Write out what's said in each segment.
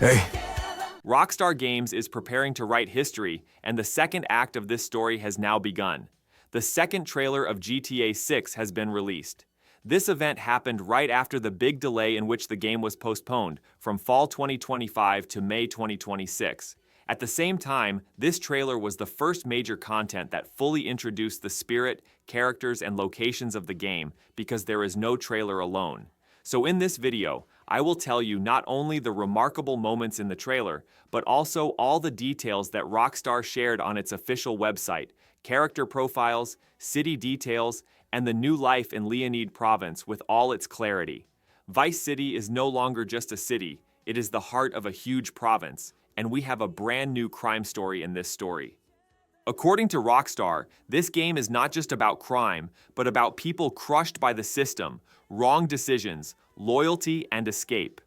Hey. Rockstar Games is preparing to write history, and the second act of this story has now begun. The second trailer of GTA 6 has been released. This event happened right after the big delay in which the game was postponed, from fall 2025 to May 2026. At the same time, this trailer was the first major content that fully introduced the spirit, characters, and locations of the game, because there is no trailer alone. So in this video, I will tell you not only the remarkable moments in the trailer, but also all the details that Rockstar shared on its official website, character profiles, city details, and the new life in Leonida Province with all its clarity. Vice City is no longer just a city, it is the heart of a huge province, and we have a brand new crime story in this story. According to Rockstar, this game is not just about crime, but about people crushed by the system, wrong decisions, loyalty, and escape.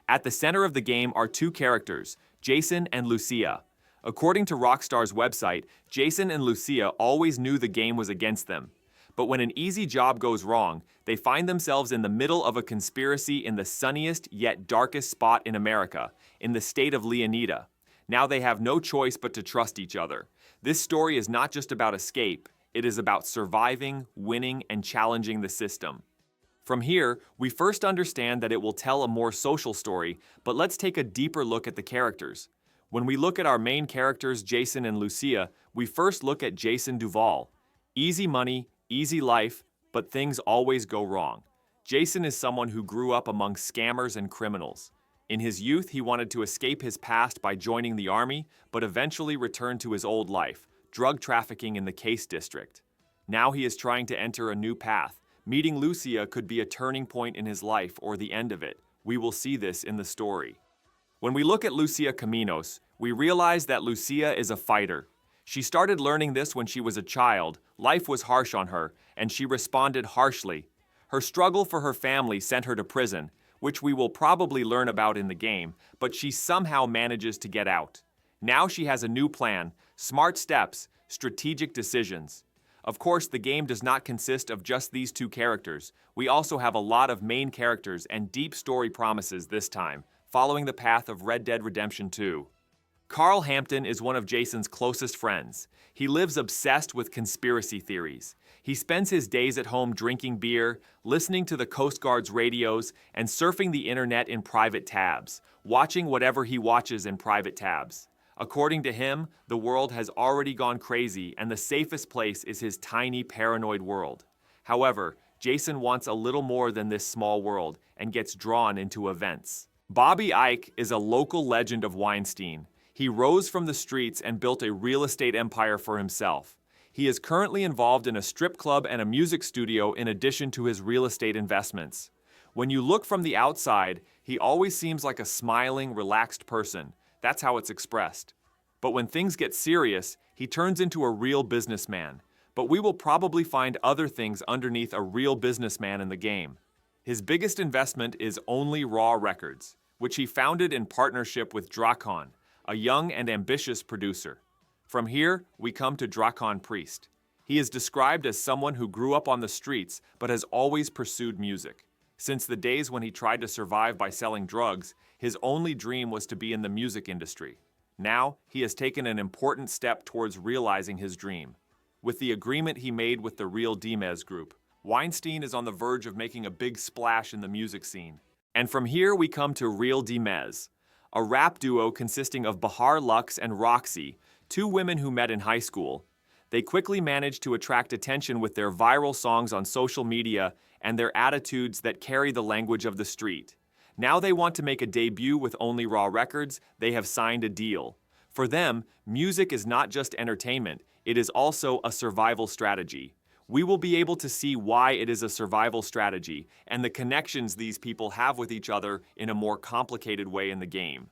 At the center of the game are two characters, Jason and Lucia. According to Rockstar's website, Jason and Lucia always knew the game was against them. But when an easy job goes wrong, they find themselves in the middle of a conspiracy in the sunniest yet darkest spot in America, in the state of Leonida. Now they have no choice but to trust each other. This story is not just about escape, it is about surviving, winning, and challenging the system. From here, we first understand that it will tell a more social story, but let's take a deeper look at the characters. When we look at our main characters, Jason and Lucia, we first look at Jason Duval. Easy money, easy life, but things always go wrong. Jason is someone who grew up among scammers and criminals. In his youth, he wanted to escape his past by joining the army, but eventually returned to his old life, drug trafficking in the Case District. Now he is trying to enter a new path. Meeting Lucia could be a turning point in his life or the end of it. We will see this in the story. When we look at Lucia Caminos, we realize that Lucia is a fighter. She started learning this when she was a child. Life was harsh on her, and she responded harshly. Her struggle for her family sent her to prison, which we will probably learn about in the game, but she somehow manages to get out. Now she has a new plan, smart steps, strategic decisions. Of course, the game does not consist of just these two characters. We also have a lot of main characters and deep story promises this time, following the path of Red Dead Redemption 2. Carl Hampton is one of Jason's closest friends. He lives obsessed with conspiracy theories. He spends his days at home drinking beer, listening to the Coast Guard's radios, and surfing the internet in private tabs, watching whatever he watches in private tabs. According to him, the world has already gone crazy, and the safest place is his tiny paranoid world. However, Jason wants a little more than this small world and gets drawn into events. Boobie Ike is a local legend of Weinstein. He rose from the streets and built a real estate empire for himself. He is currently involved in a strip club and a music studio in addition to his real estate investments. When you look from the outside, he always seems like a smiling, relaxed person. That's how it's expressed. But when things get serious, he turns into a real businessman. But we will probably find other things underneath a real businessman in the game. His biggest investment is Only Raw Records, which he founded in partnership with Drequan, a young and ambitious producer. From here, we come to Drequan Priest. He is described as someone who grew up on the streets but has always pursued music. Since the days when he tried to survive by selling drugs, his only dream was to be in the music industry. Now, he has taken an important step towards realizing his dream. With the agreement he made with the real Dimez group, Weinstein is on the verge of making a big splash in the music scene. And from here we come to Real Dimez, a rap duo consisting of Bahar Lux and Roxy, two women who met in high school. They quickly managed to attract attention with their viral songs on social media and their attitudes that carry the language of the street. Now they want to make a debut with Only Raw Records. They have signed a deal. For them, music is not just entertainment, it is also a survival strategy. We will be able to see why it is a survival strategy and the connections these people have with each other in a more complicated way in the game.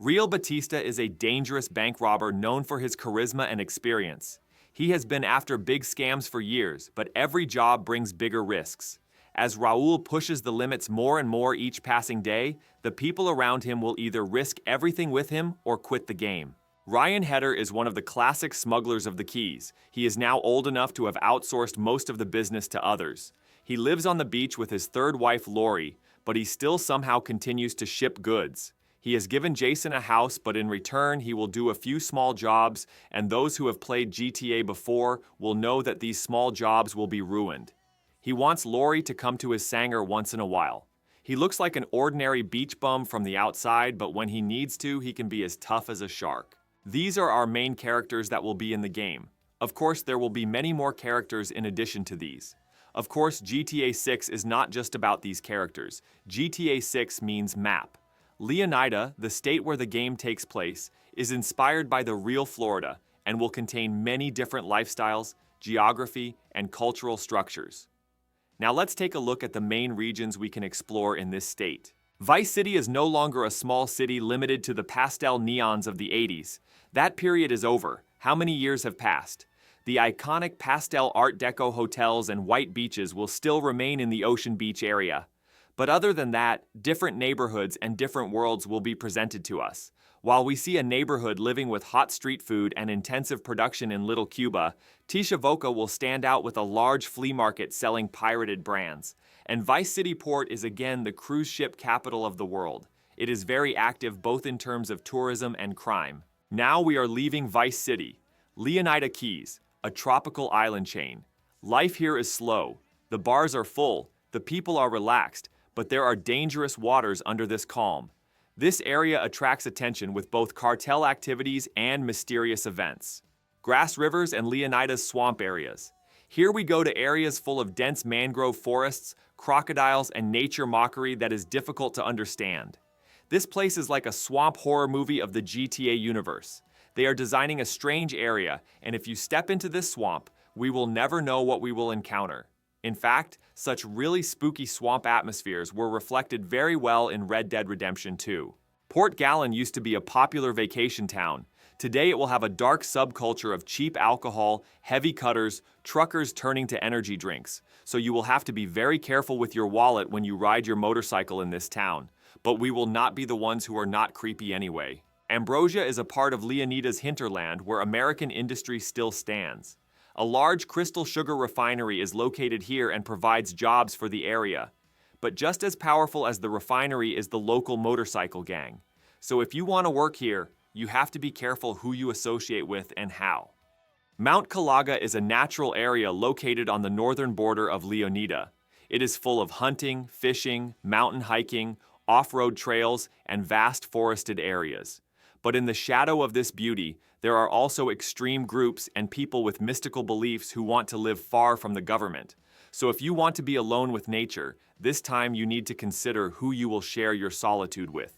Raul Bautista is a dangerous bank robber known for his charisma and experience. He has been after big scams for years, but every job brings bigger risks. As Raul pushes the limits more and more each passing day, the people around him will either risk everything with him or quit the game. Heder is one of the classic smugglers of the Keys. He is now old enough to have outsourced most of the business to others. He lives on the beach with his third wife, Lori, but he still somehow continues to ship goods. He has given Jason a house, but in return, he will do a few small jobs, and those who have played GTA before will know that these small jobs will be ruined. He wants Lori to come to his Sanger once in a while. He looks like an ordinary beach bum from the outside, but when he needs to, he can be as tough as a shark. These are our main characters that will be in the game. Of course, there will be many more characters in addition to these. Of course, GTA 6 is not just about these characters. GTA 6 means map. Leonida, the state where the game takes place, is inspired by the real Florida and will contain many different lifestyles, geography, and cultural structures. Now let's take a look at the main regions we can explore in this state. Vice City is no longer a small city limited to the pastel neons of the 80s. That period is over. How many years have passed? The iconic pastel Art Deco hotels and white beaches will still remain in the Ocean Beach area. But other than that, different neighborhoods and different worlds will be presented to us. While we see a neighborhood living with hot street food and intensive production in Little Cuba, Tishovoka will stand out with a large flea market selling pirated brands. And Vice City Port is again the cruise ship capital of the world. It is very active both in terms of tourism and crime. Now we are leaving Vice City. Leonida Keys, a tropical island chain. Life here is slow. The bars are full, the people are relaxed, but there are dangerous waters under this calm. This area attracts attention with both cartel activities and mysterious events. Grassrivers and Leonida's swamp areas. Here we go to areas full of dense mangrove forests, crocodiles, and nature mockery that is difficult to understand. This place is like a swamp horror movie of the GTA universe. They are designing a strange area, and if you step into this swamp, we will never know what we will encounter. In fact, such really spooky swamp atmospheres were reflected very well in Red Dead Redemption 2. Port Gallon used to be a popular vacation town. Today it will have a dark subculture of cheap alcohol, heavy cutters, truckers turning to energy drinks. So you will have to be very careful with your wallet when you ride your motorcycle in this town. But we will not be the ones who are not creepy anyway. Ambrosia is a part of Leonida's hinterland where American industry still stands. A large crystal sugar refinery is located here and provides jobs for the area. But just as powerful as the refinery is the local motorcycle gang. So if you want to work here, you have to be careful who you associate with and how. Mount Kalaga is a natural area located on the northern border of Leonida. It is full of hunting, fishing, mountain hiking, off-road trails, and vast forested areas. But in the shadow of this beauty, there are also extreme groups and people with mystical beliefs who want to live far from the government. So if you want to be alone with nature, this time you need to consider who you will share your solitude with.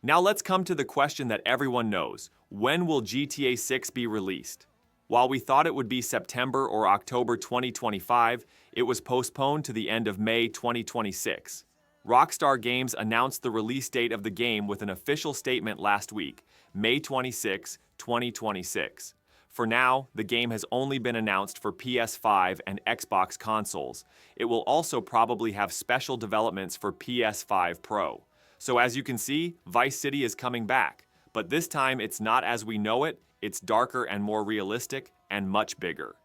Now let's come to the question that everyone knows. When will GTA 6 be released? While we thought it would be September or October 2025, it was postponed to the end of May 2026. Rockstar Games announced the release date of the game with an official statement last week, May 26, 2026. For now, the game has only been announced for PS5 and Xbox consoles. It will also probably have special developments for PS5 Pro. So as you can see, Vice City is coming back. But this time it's not as we know it, it's darker and more realistic and much bigger.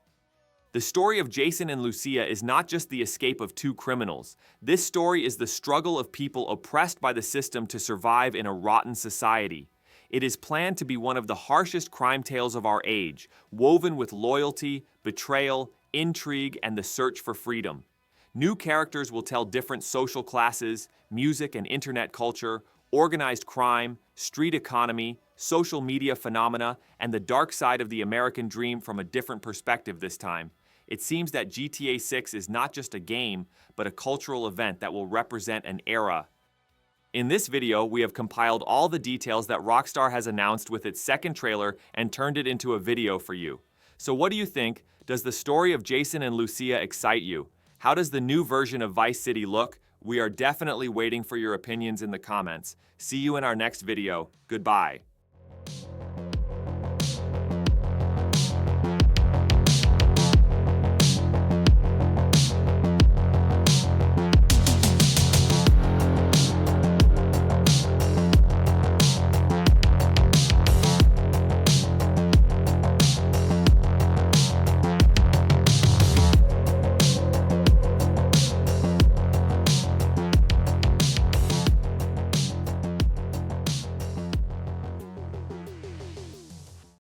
The story of Jason and Lucia is not just the escape of two criminals. This story is the struggle of people oppressed by the system to survive in a rotten society. It is planned to be one of the harshest crime tales of our age, woven with loyalty, betrayal, intrigue, and the search for freedom. New characters will tell different social classes, music and internet culture, organized crime, street economy, social media phenomena, and the dark side of the American dream from a different perspective this time. It seems that GTA 6 is not just a game, but a cultural event that will represent an era. In this video, we have compiled all the details that Rockstar has announced with its second trailer and turned it into a video for you. So what do you think? Does the story of Jason and Lucia excite you? How does the new version of Vice City look? We are definitely waiting for your opinions in the comments. See you in our next video. Goodbye.